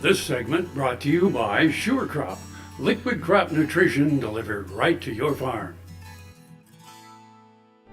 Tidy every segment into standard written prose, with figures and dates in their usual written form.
This segment brought to you by Sure Crop, liquid crop nutrition delivered right to your farm.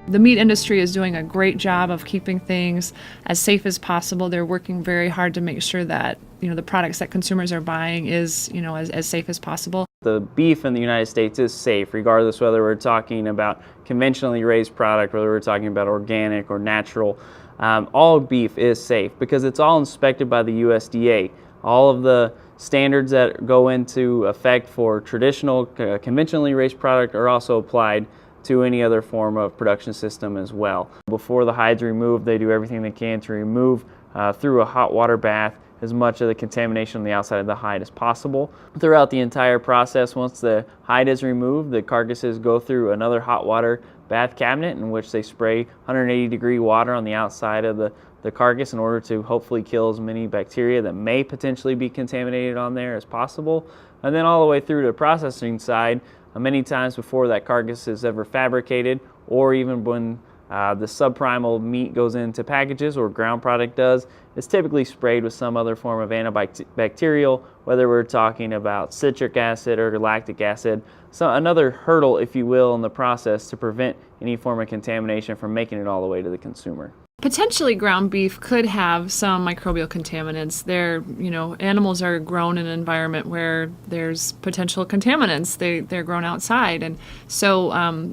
The meat industry is doing a great job of keeping things as safe as possible. They're working very hard to make sure that, the products that consumers are buying is, as safe as possible. The beef in the United States is safe, regardless whether we're talking about conventionally raised product, whether we're talking about organic or natural. All beef is safe because it's all inspected by the USDA. All of the standards that go into effect for traditional, conventionally raised product are also applied to any other form of production system as well. Before the hide's removed, they do everything they can to remove through a hot water bath as much of the contamination on the outside of the hide as possible. Throughout the entire process, once the hide is removed, the carcasses go through another hot water bath cabinet in which they spray 180-degree water on the outside of the carcass in order to hopefully kill as many bacteria that may potentially be contaminated on there as possible. And then all the way through to the processing side, many times before that carcass is ever fabricated, or even when the subprimal meat goes into packages or ground product does, it's typically sprayed with some other form of antibacterial, whether we're talking about citric acid or lactic acid, so another hurdle, if you will, in the process to prevent any form of contamination from making it all the way to the consumer. Potentially ground beef could have some microbial contaminants. Animals are grown in an environment where there's potential contaminants. They're grown outside, and so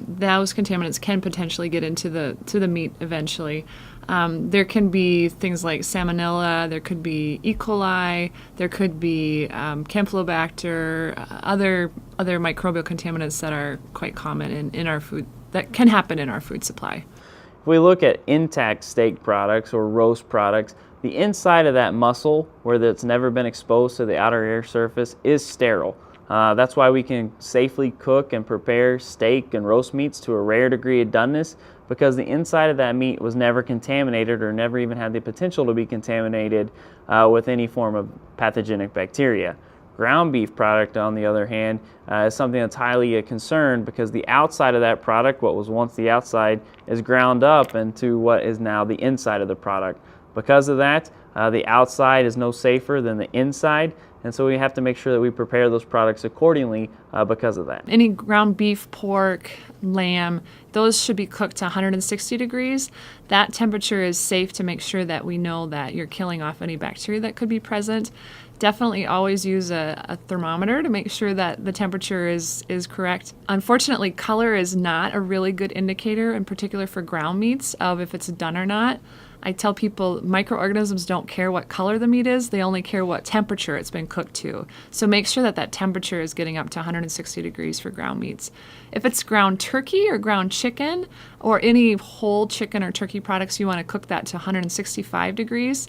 those contaminants can potentially get into the meat eventually. There can be things like salmonella, there could be E. coli, there could be Campylobacter, other microbial contaminants that are quite common in our food, that can happen in our food supply. If we look at intact steak products or roast products, the inside of that muscle, where it's never been exposed to the outer air surface, is sterile. That's why we can safely cook and prepare steak and roast meats to a rare degree of doneness, because the inside of that meat was never contaminated or never even had the potential to be contaminated with any form of pathogenic bacteria. Ground beef product, on the other hand, is something that's highly a concern because the outside of that product, what was once the outside, is ground up into what is now the inside of the product. Because of that, the outside is no safer than the inside, and so we have to make sure that we prepare those products accordingly because of that. Any ground beef, pork, lamb, those should be cooked to 160 degrees. That temperature is safe to make sure that we know that you're killing off any bacteria that could be present. Definitely always use a thermometer to make sure that the temperature is correct. Unfortunately, color is not a really good indicator, in particular for ground meats, of if it's done or not. I tell people microorganisms don't care what color the meat is, they only care what temperature it's been cooked to. So make sure that temperature is getting up to 160 degrees for ground meats. If it's ground turkey or ground chicken or any whole chicken or turkey products, you want to cook that to 165 degrees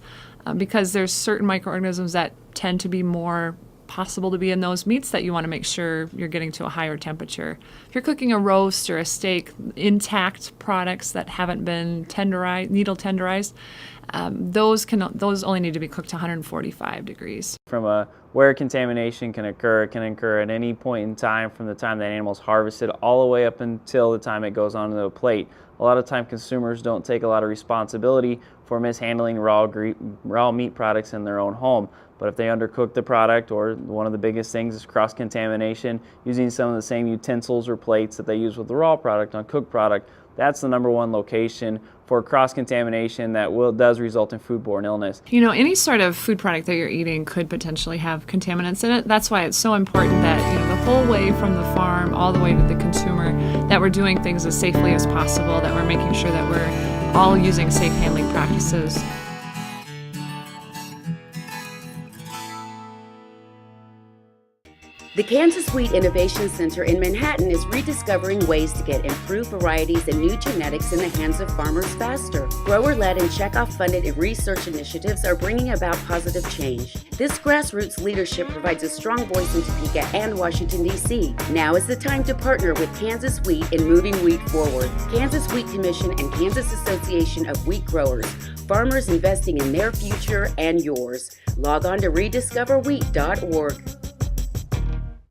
because there's certain microorganisms that tend to be more possible to be in those meats that you want to make sure you're getting to a higher temperature. If you're cooking a roast or a steak, intact products that haven't been needle tenderized, those only need to be cooked to 145 degrees. From where contamination can occur, it can occur at any point in time from the time that animal is harvested all the way up until the time it goes onto the plate. A lot of time consumers don't take a lot of responsibility for mishandling raw meat products in their own home. But if they undercook the product, or one of the biggest things is cross-contamination, using some of the same utensils or plates that they use with the raw product on cooked product, that's the #1 location for cross-contamination that does result in foodborne illness. Any sort of food product that you're eating could potentially have contaminants in it. That's why it's so important that the whole way from the farm all the way to the consumer, that we're doing things as safely as possible, that we're making sure that we're all using safe handling practices. The Kansas Wheat Innovation Center in Manhattan is rediscovering ways to get improved varieties and new genetics in the hands of farmers faster. Grower-led and checkoff-funded research initiatives are bringing about positive change. This grassroots leadership provides a strong voice in Topeka and Washington, D.C. Now is the time to partner with Kansas Wheat in moving wheat forward. Kansas Wheat Commission and Kansas Association of Wheat Growers. Farmers investing in their future and yours. Log on to rediscoverwheat.org.